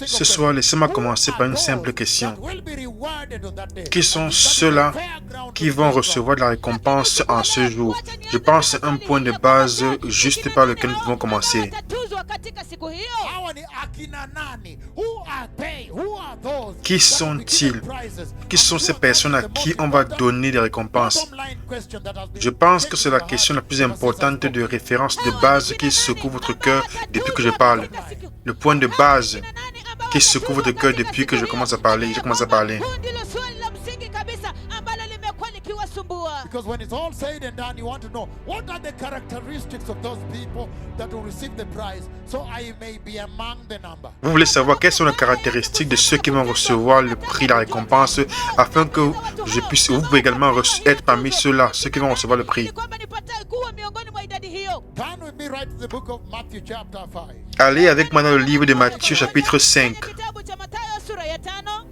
Ce soir, laissez-moi commencer par une simple question. Qui sont ceux-là qui vont recevoir de la récompense en ce jour? Je pense à un point de base juste par lequel nous pouvons commencer. Qui sont-ils? Qui sont ces personnes à qui on va donner des récompenses? Je pense que c'est la question la plus importante de référence de base qui secoue votre cœur depuis que je parle. Le point de base qui secoue votre cœur depuis que je commence à parler. Because when it's all said and done, you want to know what are the characteristics of those people that will receive the prize, so I may be among the number. Vous voulez savoir quelles sont les caractéristiques de ceux qui vont recevoir le prix, la récompense, afin que je puisse, vous pouvez également être parmi ceux-là, ceux qui vont recevoir le prix. Turn with me right to the book of Matthew chapter 5. Allez avec moi dans le livre de Matthieu chapitre 5.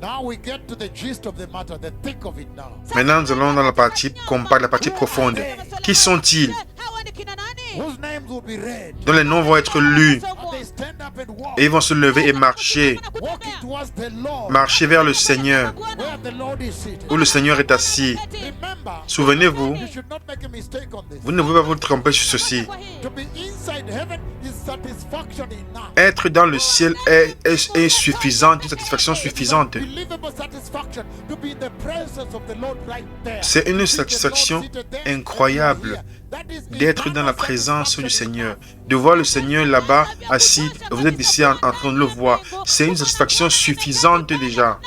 Now we get to the gist of the matter, the thick of it now. Maintenant, nous allons dans la partie compacte, la partie profonde. Qui sont-ils? Whose names will be read? Dont les noms vont être lus. And they stand up and walk. Et ils vont se lever et marcher. Walking towards the Lord. Marcher vers le Seigneur, Where the Lord is seated. où le Seigneur est assis. Remember, Souvenez-vous, you should not make a mistake on this. vous ne pouvez pas vous tromper sur ceci. To be inside heaven is satisfaction enough. Être dans le ciel est suffisant, une satisfaction suffisante. Unbelievable satisfaction to be in the presence of the Lord right there. C'est une satisfaction incroyable d'être dans la présence du Seigneur, de voir le Seigneur là-bas assis, et vous êtes ici en train de le voir. C'est une satisfaction suffisante déjà.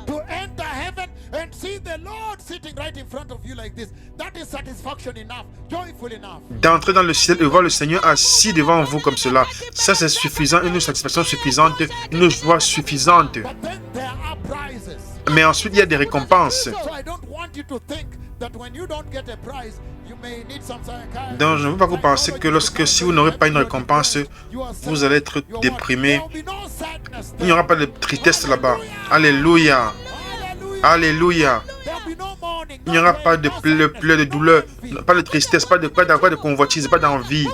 To enter heaven and see the Lord sitting right in front of you like this, that is satisfaction enough, joyful enough. D'entrer dans le ciel et voir le Seigneur assis devant vous comme cela, ça c'est suffisant, une satisfaction suffisante, une joie suffisante. But then there are prizes. Mais ensuite, il y a des récompenses. So I don't want you to think that when you don't get a prize, you may need some psychiatry. Donc, je ne veux pas vous penser que si vous n'aurez pas une récompense, vous allez être déprimé. Il n'y aura pas de tristesse là-bas. Alléluia. Alléluia. Il n'y aura pas de pleurs, de douleur, pas de tristesse, pas de convoitise, pas d'envie.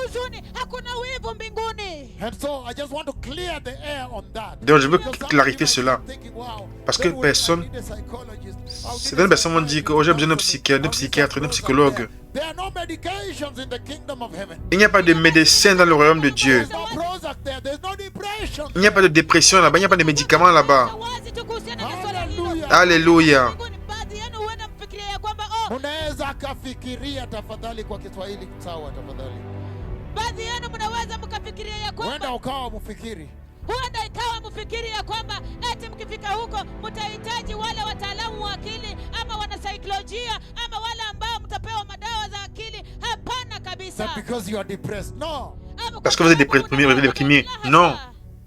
And so I just want to clear the air on that. Donc, je veux clarifier cela. Parce que personne, certaines personnes vont dire que oh, j'ai besoin d'un psychiatre, d'un psychologue. There are no medications in the kingdom of heaven. Il n'y a pas de médecin dans le royaume de Dieu. There's no Prozac there. There's no depression. Il n'y a pas de dépression là-bas, il n'y a pas de médicaments là-bas. Hallelujah. Alléluia. Unaweza akafikiria tafadhali kwa Kiswahili sawa tafadhali. Baadhi yenu mnaweza mkafikiria ya kwamba Huenda ukawa mfikiri. huenda ikawa mfikiri ya kwamba eti mkifika huko mtahitaji wale wataalamu wa akili ama wanasaikolojia ama wale ambao mtapewa madawa za akili. Hapana kabisa. That because you are depressed. No. Parce que vous êtes déprimé. Non.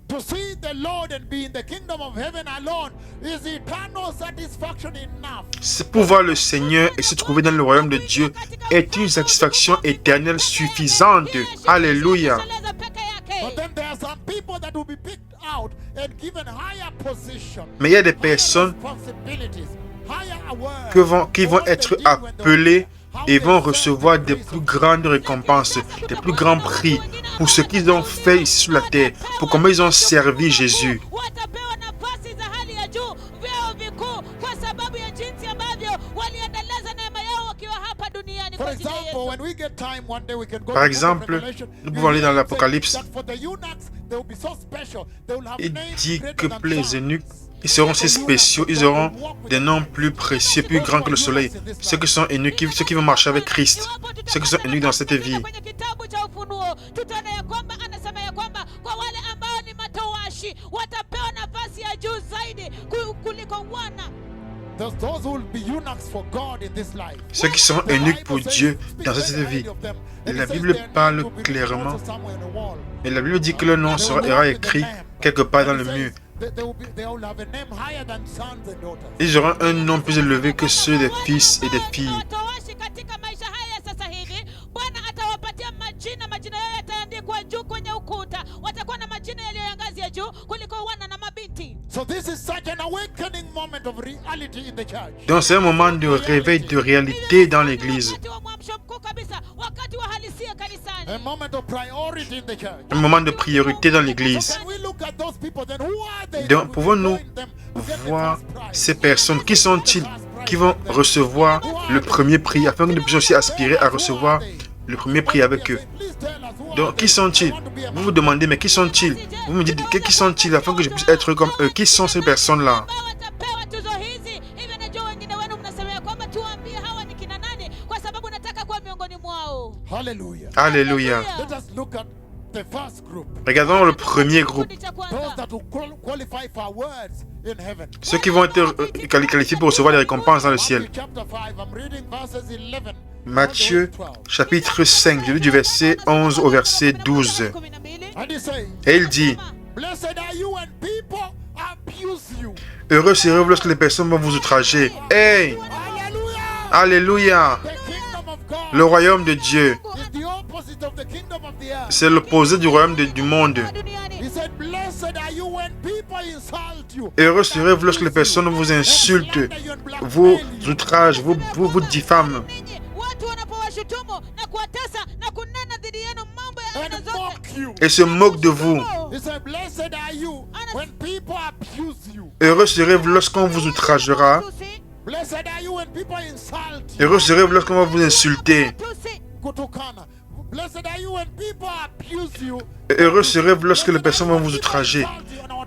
To see the Lord and be in the kingdom of heaven alone is eternal satisfaction enough. C'est pour voir le Seigneur et se trouver dans le royaume de Dieu est une satisfaction éternelle suffisante. Alléluia. But then there are some people that will be picked out and given higher position. Mais il y a des personnes Responsibilities, higher awareness, qui vont être appelées et vont recevoir des plus grandes récompenses, des plus grands prix pour ce qu'ils ont fait ici sur la terre, pour comment ils ont servi Jésus. Watapewa nafasi za hali ya juu, vyeo vikuu kwa sababu ya jinsi ambavyo waliendeleza neema yao wakiwa hapa duniani For kwa ajili ya example, Yesu. when we get time one day we can go Par to the book of exemple, Revelation. nous pouvons aller dans You l'Apocalypse. say that for the eunuchs, they will be so special. They will have Il names dit greater que than pour les sun. eunuques, ils seront si spéciaux, ils auront des noms plus précieux, plus grands que le soleil. Ceux qui sont eunuques, ceux qui vont marcher avec Christ, ceux qui sont eunuques dans cette vie. Kwenye kitabu cha Ufunuo tutaona ya kwamba anasema ya kwamba kwa wale ambao ni matowashi watapewa nafasi ya juu zaidi kuliko wana. Those who will be eunuchs for God in this life. Ceux qui seront eunuques pour Dieu dans cette vie. Et la Bible parle clairement. Et la Bible dit que le nom sera écrit quelque part dans le mur. Ils auront un nom plus élevé que ceux des fils et des filles. Watowashi katika maisha haya sasa hivi Bwana atawapatia majina yao yataandikwa juu kwenye ukuta. Watakuwa na majina yaliyo ya ngazi ya juu kuliko wana na mabinti. So this is such an awakening moment of reality in the church. Donc c'est un moment de réveil de réalité dans l'église. Wakati wa mwamsho mkuu kabisa, wakati wa halisia kanisani. A moment of priority in the church. un moment de priorité dans l'Église. When we look at those people, then who are they? Donc, pouvons-nous voir ces personnes? Qui sont-ils qui vont recevoir le premier prix afin que nous puissions aussi aspirer à recevoir le premier prix avec eux? Donc, qui sont-ils? Vous vous demandez, mais qui sont-ils? Vous me dites, qui sont-ils afin que je puisse être comme eux? Qui sont ces personnes-là? ambao watapewa tuzo hizi. Hivyo najua wengine wenu mnasema ya kwamba tuambie hawa ni kina nani, kwa sababu nataka kuwa miongoni mwao. Hallelujah. Alléluia. Let us look at the first group. Regardons le premier groupe. Kikundi cha Those kwanza. that will qualify for words in heaven. Ceux qui vont être qualifiés pour recevoir les récompenses dans le ciel. Matthew chapter 5, I'm reading verses 11. Matthieu chapitre 5, je lis du verset 11 au verset 12. 12. And he says, Et il dit, blessed are you when people abuse you. heureux serez-vous lorsque les personnes vont vous outrager. Hey! Hallelujah. Alléluia! The kingdom of God Le royaume de Dieu, is the opposite of the kingdom of the earth. c'est l'opposé du royaume du monde. He said, blessed are you when people insult you. Heureux serez-vous lorsque les personnes vous insultent, vous outragent, vous diffament Ninyi watu wanapowashutumu na kuwatesa na kunena dhidi yenu mambo ya aina And zote. mock you. et se moquent de vous. He said, blessed are you when people abuse you. Heureux serez-vous lorsqu'on vous outragera. Tusi, Blessed are you when people insult you. Heureux serez-vous lorsqu'on va vous insulter. tusi. Kutukana. Blessed are you when people abuse you. Heureux serez-vous lorsque les personnes vont vous outrager.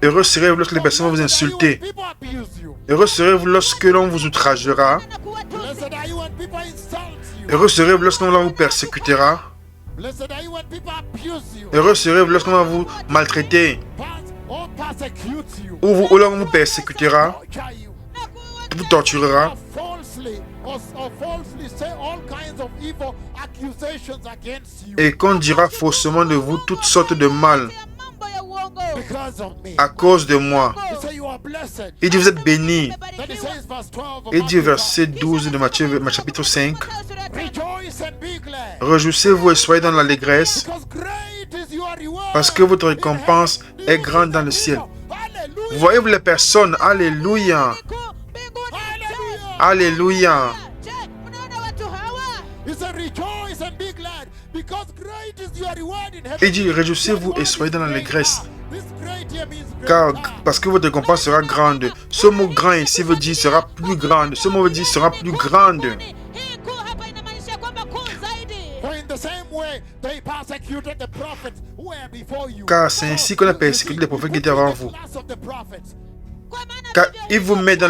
Heureux serez-vous lorsque les personnes vont vous insulter. People abuse you. Heureux serez-vous lorsque l'on vous outragera. Na kuwa tusi. Blessed are you when people insult you. Heureux serez-vous lorsqu'on vous persécutera. Blessed are you when people abuse you. Heureux serez-vous lorsqu'on va vous maltraiter. Or persecute you. Ou l'on vous persécutera, Torture you. Na kuwa vous torturera. Or falsely say all kinds of evil accusations against you. Et qu'on dira faussement de vous toutes sortes de mal ya mambo ya uongo. Because of me. à cause de moi. He said you are blessed. Il dit vous êtes bénis. Then he says verse 12 of Et dit au Matthew, verset 12 de Matthieu chapitre 5. rejoice and be glad. Réjouissez-vous et soyez dans l'allégresse, Because great is your reward. parce que votre récompense est grande dans le ciel. Hallelujah. Voyez-vous les personnes, alléluia, alléluia. Je, mnaona watu hawa? He said rejoice and be glad. Because great is your reward in heaven. Il dit réjouissez-vous et soyez dans l'allégresse, This great here means great. car parce que votre récompense sera grande. Ce mot grand ici veut dire sera plus grande. Ce mot veut dire sera plus grande. Hii kuu hapa inamaanisha kwamba kuu zaidi. For in the same way they persecuted the prophets who were before you. Car c'est ainsi qu'on a persécuté les prophètes qui étaient avant vous. Class of the prophets. Kwa maana Car vivyo il vous met dans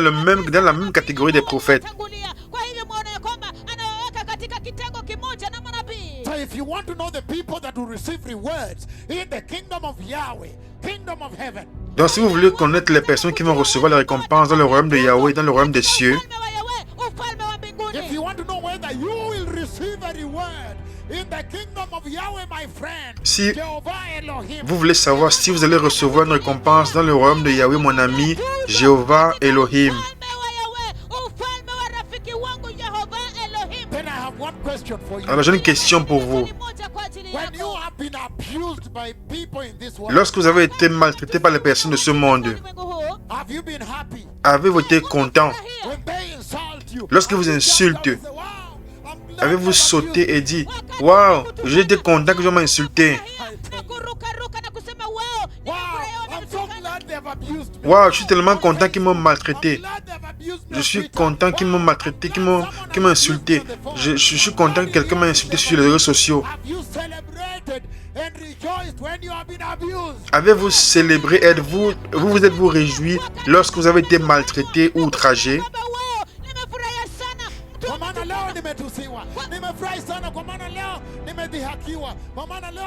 la même catégorie des prophètes. tangulia. Kwa hivyo muone ya kwamba anawaweka katika kitengo kimoja na manabii. So if you want to know the people that will receive rewards in the kingdom of Yahweh, kingdom of heaven, Donc si vous voulez connaître les personnes qui vont recevoir les récompenses dans le royaume de Yahweh, dans le royaume des cieux, Ufalme wa Yahweh, ufalme wa mbinguni. if you want to know whether you will receive a reward in the kingdom of Yahweh, my friend, si Jehovah Elohim, vous voulez savoir si vous allez recevoir une récompense dans le royaume de Yahweh, mon ami, Jéhovah Elohim, Ufalme wa Yahweh, ufalme wa rafiki wangu Yehova Elohim. then I have one question for you. alors j'ai une question pour vous. Ni moja kwa ajili When you yako. have been abused by people in this world, Lorsque vous avez été maltraité par les personnes de ce monde, Ulimwengu huu, have you been happy avez-vous été content? when they insult you? Lorsque vous insultent, Say, wow, I'm glad avez-vous they sauté et dit, waouh, j'ai été content que je m'ai insulté. na kurukaruka na kusema wow, Wow, nimefurahia I'm so glad they have abused me. Waouh, je suis tellement content qu'ils m'ont I'm maltraité. glad they have abused me Je on suis Twitter. content qu'ils m'ont maltraité, qu'ils m'ont insulté. Je suis content que quelqu'un m'a insulté sur les réseaux sociaux. Have you celebrated and rejoiced when you have been abused? Avez-vous célébré, vous êtes-vous réjoui lorsque vous avez été maltraité ou outragé? kwamba wow, nimefurahia sana. Mtu Kwa maana leo nimetusiwa, nimefurahi sana kwa maana leo nimedhihakiwa, kwa maana leo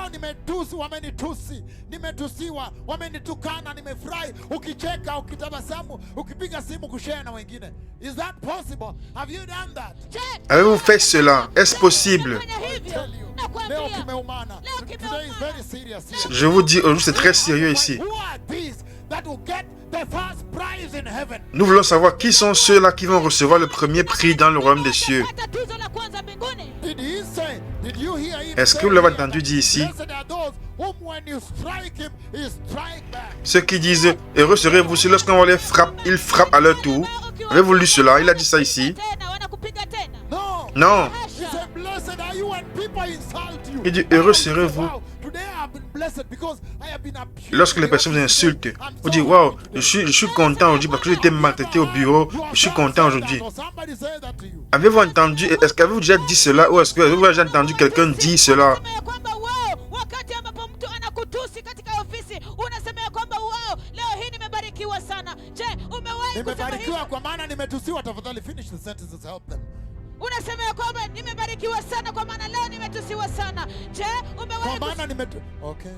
wamenitusi, nimetusiwa, wamenitukana, nimefurahi. Ukicheka, ukitabasamu, ukipiga simu kushare na wengine. Is that possible? Have you done that? je, Avez-vous fait cela? Est-ce possible? fanya hivyo. Tell you, Nakwambia. leo kimeumana. Leo Today is kimeumana. very serious. Je vous dis, aujourd'hui c'est très sérieux ici. Who are these that will get the first prize in heaven? Nous voulons savoir qui sont ceux-là qui vont recevoir le premier prix dans le royaume des cieux. Pata tuzo la kwanza mbinguni. Did you hear him Est-ce que say vous l'avez here, entendu dire ici? blessed are those whom when you strike him, he strike back. Ceux qui disent, heureux serez-vous si lorsqu'on les frappe, ils frappent à leur tour. Avez-vous lu cela? Il a dit ça ici. Tena wanakupiga tena. No. Non. He said, blessed are you when Il dit, heureux serez-vous lorsque les personnes vous insultent. Vous dites, waouh, je suis content aujourd'hui parce que j'ai été maltraité au bureau. Je suis content aujourd'hui. Avez-vous entendu, est-ce qu'avez-vous déjà dit cela ou est-ce que vous avez déjà entendu quelqu'un dire cela? Unasema ya kwamba wow, wakati ambapo mtu anakutusi katika ofisi, unasema ya kwamba wow, leo hii nimebarikiwa sana. Je, umewahi kusema Nimebarikiwa hivyo? kwa maana nimetusiwa. Tafadhali finish the sentences, help them. Unasema ya kwamba nimebarikiwa sana kwa maana leo nimetusiwa sana. Je, umewahi Kwa maana okay.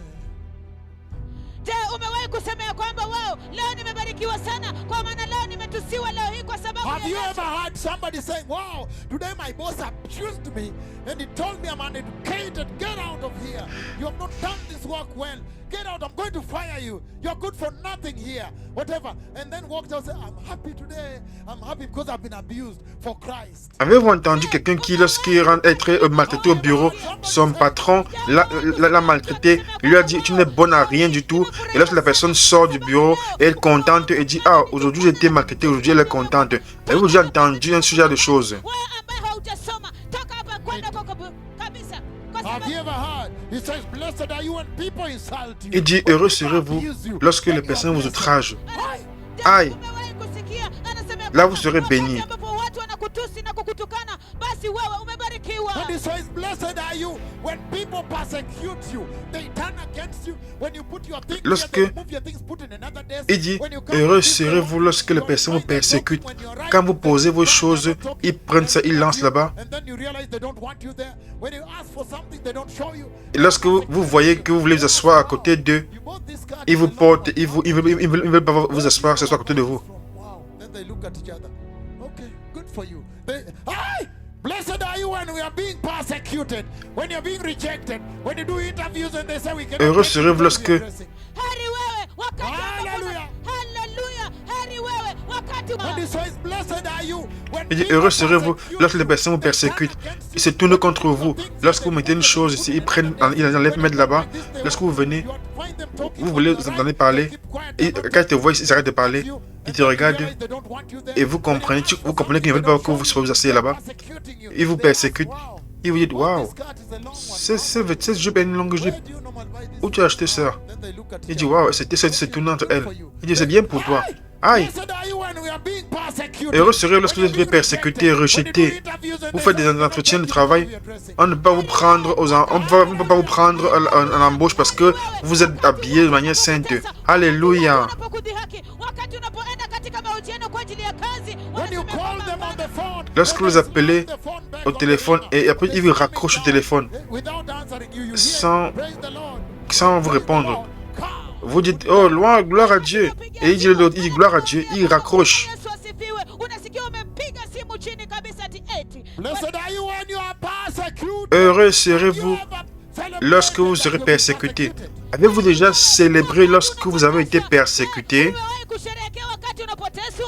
Je, umewahi kusema ya kwamba wow, leo nimebarikiwa sana kwa maana leo nimetusiwa leo hii kwa sababu Have you ya ever Yesu? heard somebody saying, wow, today my boss abused me and he told me I'm uneducated, get out of here. You have not done this work well. Get out, I'm going to fire you. You're good for nothing here. Whatever. And then walked out and said, I'm happy today. I'm happy because I've been abused for Christ. Avez-vous entendu quelqu'un qui, lorsqu'il rentre être maltraité au bureau, son patron l'a maltraité, il lui a dit, tu n'es bonne à rien du tout. Et lorsque la personne sort du bureau, elle est contente et dit, ah, aujourd'hui j'ai été maltraité, aujourd'hui elle est contente. Avez-vous déjà entendu un sujet de choses? Wewe ambaye haujasoma, toka hapa kwenda kwa kabisa. Kwa Have sababu you ever heard? He says, blessed are you when people insult you. Il dit, heureux serez-vous lorsque les personnes vous outragent. Aïe. umewahi kusikia anasema ya Là, vous kwamba serez wakati bénis. ambapo watu wanakutusi na kukutukana, basi wewe umebarikiwa. And he says, blessed are you when people persecute you. They turn against you. When you put your things Lorsque here, they move your things, put in another desk. Il dit, When you come heureux to this serez-vous room, lorsque les you personnes vous find them persécutent. talking. When you're Quand right, vous posez vos they choses, are talking. ils prennent ça, ils lancent là-bas. And then you realize they don't want you there. When you ask for something, they don't show you. Et lorsque vous voyez que vous voulez vous asseoir à côté d'eux, You bought this card, ils vous it's a portent, long one. ils veulent pas vous asseoir, s'asseoir à côté de vous. Wow. Then they look at each other. Okay, good for you. Hi! Blessed are you when we are being persecuted, when you're being rejected, when you do interviews and they say we cannot. Heureux take serez-vous you lorsque- when you're dressing. Heri wewe wakati ambapo Hallelujah. haleluya, heri wewe wakati And he says, blessed are you when Il dit, people heureux serez-vous persecute lorsque les you, personnes vous they turn persécutent. against Ils you, se tournent contre they vous. do things Lorsque vous that mettez une they chose don't ici, do. ils enlèvent, mettre là-bas. Lorsque vous venez, vous voulez vous entendre parler. Et quand ils te voient, ils arrêtent de parler. Ils te regardent et vous comprenez qu'ils ne veulent pas que vous soyez assis là-bas. Ils vous persécutent. Et vous dites, waouh, cette jupe est une longue jupe. Où tu as acheté ça? Il dit, waouh, c'est tournant entre elles. Il dit, c'est bien pour toi. Aïe. Heureux serez lorsque vous êtes persécuté, rejeté. Vous faites des entretiens de travail. On ne peut pas vous prendre en embauche parce que vous êtes habillé de manière sainte. Alléluia. unapokudhihaki, wakati unapoenda katika mahojiano kwa ajili ya kazi, Lorsque vous appelez au téléphone et après il vous raccroche au téléphone sans vous répondre. Vous dites, oh, gloire à Dieu. Et il dit gloire à Dieu, il raccroche. Yesu asifiwe. Unasikia umepiga simu chini kabisa ati eti. Heureux serez-vous lorsque vous serez persécuté. Avez-vous déjà célébré lorsque vous avez été persécuté? Umewahi kusherehekea wakati unapoteswa?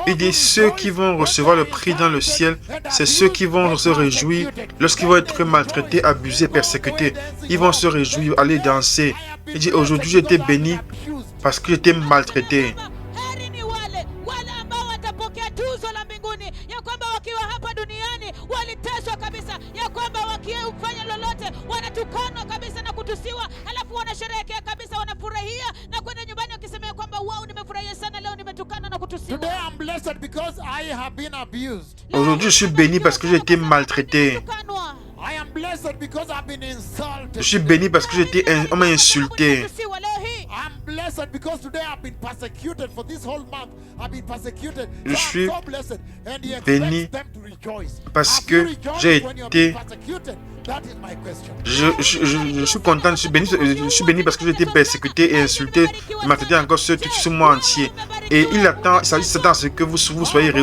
Il dit, ceux qui vont recevoir le prix dans le ciel, c'est ceux qui vont se réjouir lorsqu'ils vont être maltraités, abusés, persécutés. Ils vont se réjouir, aller danser. Il dit, aujourd'hui j'ai été béni parce que j'étais maltraité. Heri ni wale ambao watapokea tuzo la mbinguni, ya kwamba wakiwa hapa duniani waliteswa kabisa, ya kwamba wakifanya lolote wanatukanwa kabisa na kutusiwa, alafu wanasherehekea kabisa, wanafurahia na kwenda nyumbani wakisema ya kwamba wow, nimefurahia sana leo, nimetukana na kutusiwa. Aujourd'hui je suis béni parce que j'ai été maltraité. Tukanwa. Je suis béni parce que on m'a insulté. Kutusiwa leo hii. Je suis béni parce que j'ai été... Je suis content, je suis béni parce que j'ai été persécuté et insulté, maltraité encore ce mois entier. Et il s'attend à ce que vous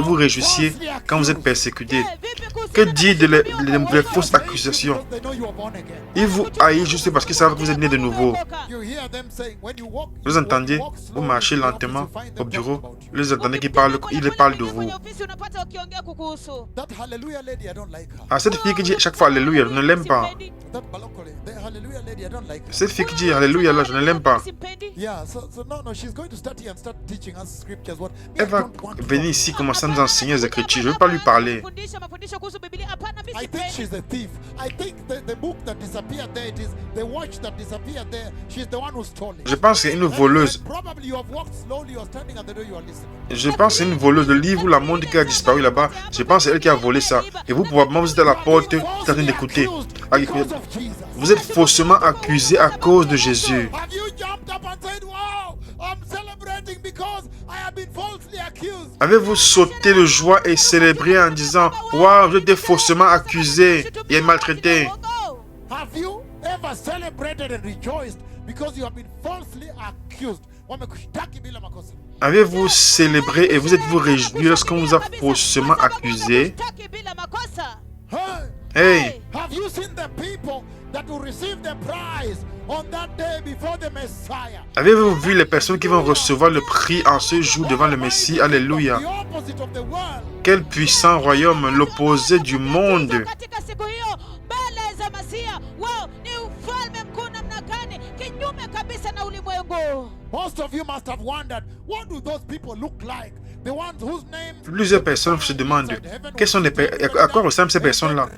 vous réjouissiez quand vous êtes persécuté. Que dire les fausses accusations? Ils vous haïssent juste parce qu'ils savent que vous êtes né de nouveau. Vous entendez, vous marchez lentement au bureau, vous entendez qu'ils parlent de vous. Ah, cette fille qui dit chaque fois Alléluia, je ne l'aime pas. hallelujah lady, I don't like her. Cette fille qui dit Alléluia là, je ne l'aime pas. Simpendi. Yeah, so no, she's going to start here and start teaching us scriptures. What? Me, I Elle va don't want to venir talk ici to her. commencer à nous enseigner les Écritures. Je ne veux pas lui parler. Fundisha mafundisho kuhusu Biblia. Hapana, mimi I think sipendi. she's a thief. I think the book that disappeared there, it is the watch that disappeared there. She's the one who stole it. Je pense que c'est une And voleuse. probably you have walked slowly, you're standing at the door, you are listening. Je pense que c'est une voleuse. Le livre ou la montre qui a disparu là-bas, je pense que c'est elle qui a volé ça. Et vous, probablement, vous êtes à la porte, vous êtes en train d'écouter. Because of Jesus. Vous êtes faussement accusé à cause de Jésus. Have you jumped up and said, wow, I'm celebrating because I have been falsely accused? Avez-vous sauté de joie et célébré en disant waouh, j'étais faussement accusé et maltraité? Have you ever celebrated and rejoiced because you have been falsely accused? Wamekushtaki bila makosa. Avez-vous célébré et vous êtes-vous réjoui lorsqu'on vous a faussement accusé? Hey, Hey, have you seen the people that will receive the prize on that day before the Messiah? avez-vous vu les personnes qui vont recevoir le prix en ce jour devant le Messie? Alléluia. The opposite of the world. Quel puissant royaume, l'opposé du monde. Katika siku hiyo mbele za Masia, wao ni ufalme mkuu namna gani, kinyume kabisa na ulimwengu. Most of you must have wondered, what do those people look like? The ones whose names Plusieurs personnes se demandent à quoi ressemblent ces personnes-là.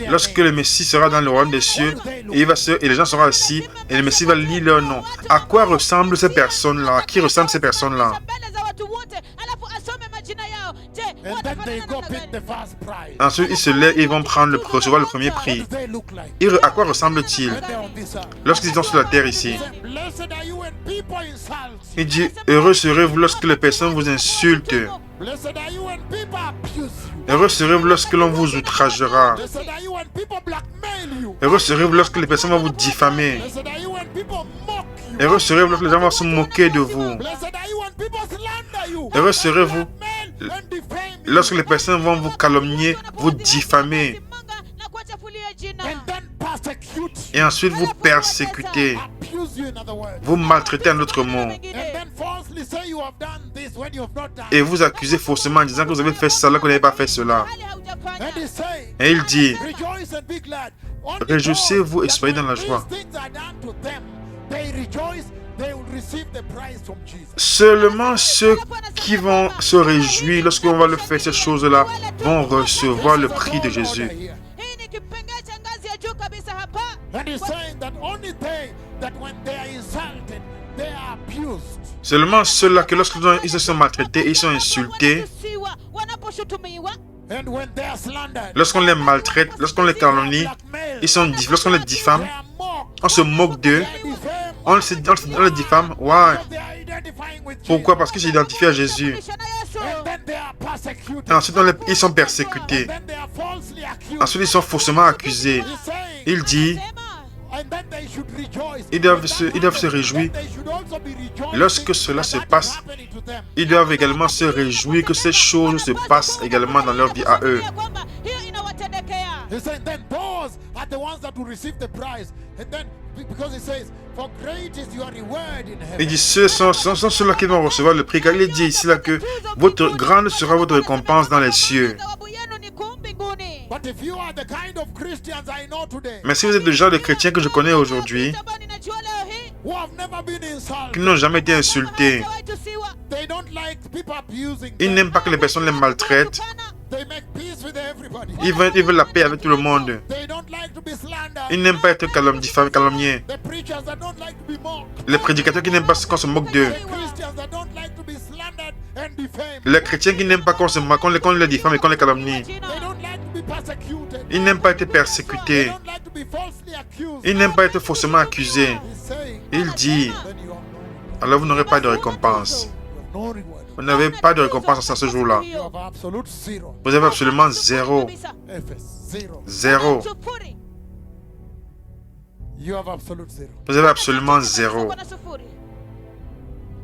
Lorsque le Messie sera dans le royaume des cieux et les gens seront assis et le Messie va lire leur nom. À quoi ressemblent ces personnes-là? À qui ressemblent ces personnes-là? Mbele za watu wote, alafu asome majina yao. Je, and then they watafanana go namna pick gani? the first prize. Ensuite, ils se lèvent et ils vont recevoir le premier What prix. do they look like À quoi ressemblent-ils when they're on this earth? lorsqu'ils sont sur la terre ici? Blessed are you when people insult you. Il dit, heureux serez-vous lorsque les personnes vous insultent. Blessed are you when people abuse you. Heureux serez-vous lorsque l'on vous outragera. Blessed are you when people blackmail you. Heureux serez-vous lorsque les personnes vont vous diffamer. Blessed are you when people mock you. Heureux serez-vous lorsque les gens vont se moquer de vous. Blessed are you when people slander you. Heureux serez-vous Blackmail and defame you. lorsque les personnes vont vous calomnier, vous diffamer Simanga na kuwachafulia jina. And then persecute et ensuite vous persécuter, you. Abuse you in other words. vous maltraiter en d'autres mots And then falsely say you have done this when you have not done. et vous accuser faussement en disant que vous avez fait cela, que vous n'avez pas fait cela. Hali haujafanya. And he say, Et il dit, rejoice and be glad. Only réjouissez-vous et those soyez that dans la when joie. these things are done to them, they rejoice, they will receive the prize from Jesus. Seulement ceux qui vont se réjouir lorsqu'on va le faire ces choses-là vont recevoir le prix de Jésus. Hii ni kipengele cha ngazi ya juu kabisa hapa. And he's saying that only they, that when they are insulted, they are abused. Seulement ceux-là que lorsqu'ils se sont maltraités, ils sont insultés, Wanatusiwa, wanaposhutumiwa, And when they are slandered, lorsqu'on les maltraite, lorsqu'on les calomnie, lorsqu'on les diffame, they are mocked, on se moque d'eux, they are defamed, on les diffame. Ouais. they are identifying with Pourquoi? Parce qu'ils s'identifient à Jésus. Kisha na Yesu. Jesus. And then they are persecuted. Et ensuite, ils sont persécutés. And then they are falsely accused. Ensuite, ils sont faussement accusés. He's saying, Il dit, Sema, and then they should rejoice. ils doivent se réjouir. They should also be rejoicing Lorsque cela se that that passe, is happening to them. ils doivent également se réjouir que ces choses se passent également dans leur vie à eux. ya kwamba hiyo inawatendekea. He's saying then those are the ones that will receive the prize. And then because he says, for great is your reward in heaven. Il dit, ce sont ceux-là qui vont recevoir le prix. Car il est dit ici là que votre grande sera votre récompense dans les cieux. Thawabu yenu ni kuu mbinguni. But if you are the kind of Christians I know today, Mais si vous êtes le genre de chrétiens que je connais aujourd'hui, Ambao ninajua leo hii, who have never been qui insulted, n'ont jamais été insultés, hawajawahi tusiwa, they don't like people abusing ils them. n'aiment pas que les personnes les maltraitent, tukana, They make peace with everybody. ils veulent la paix avec tout le monde. They don't like to be slandered. Ils n'aiment pas être calomniés. The preachers that don't like to be mocked. Les prédicateurs qui n'aiment pas qu'on se moque d'eux. The Christians that don't like to be slandered and defamed. Les chrétiens qui n'aiment pas qu'on se moque, qu'on les diffame et qu'on les calomnie. They don't like to be persecuted. Ils n'aiment pas être They persécutés. don't like to be falsely accused. Ils n'aiment pas être faussement accusés. He's saying, Il dit, then you have no, alors vous n'aurez pas de récompense. you have no reward. Vous n'avez pas de récompense à ce jour-là. You have absolute zero. Vous avez absolument zéro. kabisa. Ephes, zero. Zéro. Sufuri. You have absolute zero. Vous avez absolument zéro. Kuna sufuri.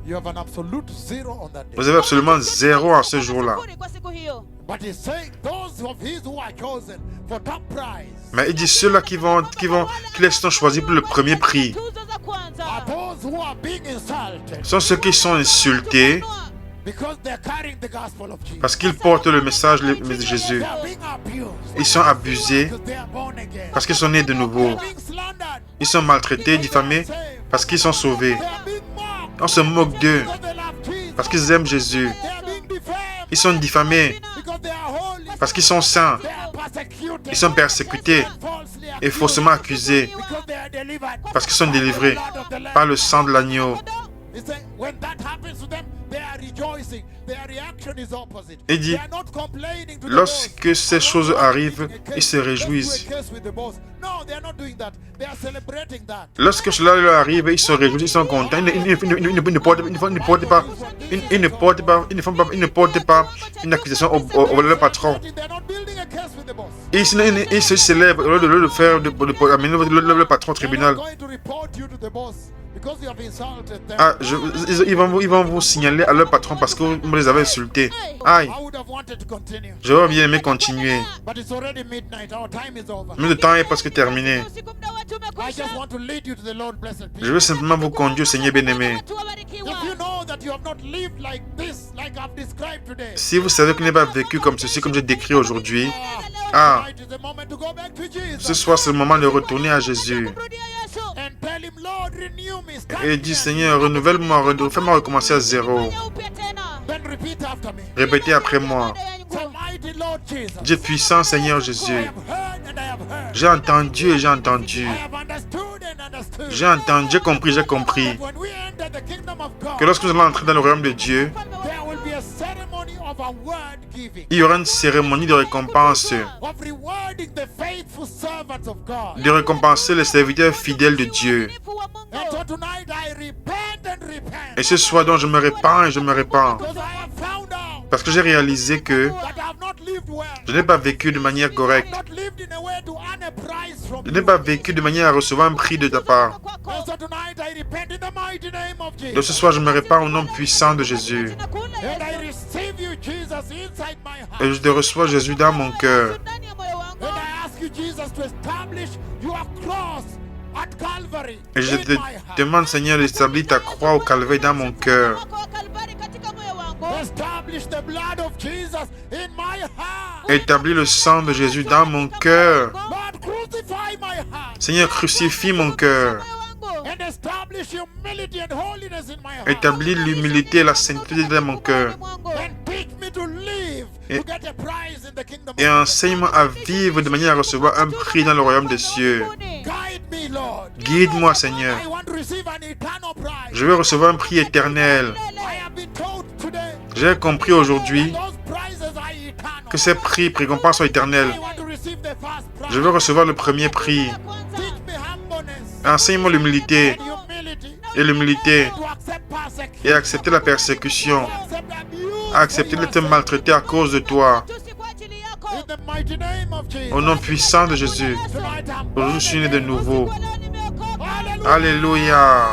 You have an absolute zero on that day. Vous avez absolument zéro à ce jour-là. Sufuri kwa siku hiyo. But he's saying those of his who are chosen for top prize Mais il dit ceux-là qui les sont choisis pour le premier prix Tuzo za kwanza. are those who are being insulted sont ceux qui sont insultés because they're carrying the gospel of Jesus. parce qu'ils portent le message de Jésus. They are being abused Ils sont abusés because they are born again. parce qu'ils sont nés de nouveau. They're being slandered Ils Ils sont maltraités, diffamés parce qu'ils sont sauvés. On se moque d'eux parce qu'ils aiment Jésus. Ils sont diffamés parce qu'ils sont saints. Ils sont persécutés et faussement accusés parce qu'ils sont délivrés par le sang de l'agneau. Il dit, lorsque ces choses arrivent, ils se réjouissent. Lorsque cela leur arrive, ils se réjouissent, ils sont contents. Ils ne portent pas une accusation au leur patron. Ils se célèbrent au lieu de le faire, amener le patron au tribunal. Ah, ils vont vous signaler à leur patron parce que vous les avez insultés. Aïe, j'aurais bien aimé continuer. Mais le temps est presque terminé. Je veux simplement vous conduire, Seigneur bien-aimé. Si vous savez que vous n'avez pas vécu comme ceci, comme j'ai décrit aujourd'hui, ah, ce soir c'est le moment de retourner à Jésus. Et dit, Seigneur, renouvelle-moi, fais-moi recommencer à zéro. Répétez après moi. Dieu puissant, Seigneur Jésus. J'ai entendu et j'ai entendu. J'ai entendu, j'ai compris. Que lorsque nous allons entrer dans le royaume de Dieu, il y aura une cérémonie de récompense. De récompenser les serviteurs fidèles de Dieu. Et ce soir donc je me répands et je me répands. Parce que j'ai réalisé que je n'ai pas vécu de manière correcte. Je n'ai pas vécu de manière à recevoir un prix de ta part. Donc ce soir je me répands au nom puissant de Jésus. Et je te reçois Jésus dans mon cœur. Et je te demande, Seigneur, d'établir ta croix au calvaire dans mon cœur. Établis le sang de Jésus dans mon cœur. Seigneur, crucifie mon cœur. Établis l'humilité et la sainteté dans mon cœur. Et enseigne-moi à vivre de manière à recevoir un prix dans le royaume des cieux. Guide-moi, Seigneur. Je veux recevoir un prix éternel. J'ai compris aujourd'hui que ces prix, récompenses sont éternels. Je veux recevoir le premier prix. Enseigne-moi l'humilité et accepter la persécution. Accepter d'être maltraité à cause de toi. Au nom puissant de Jésus, aujourd'hui je suis né de nouveau. Alléluia.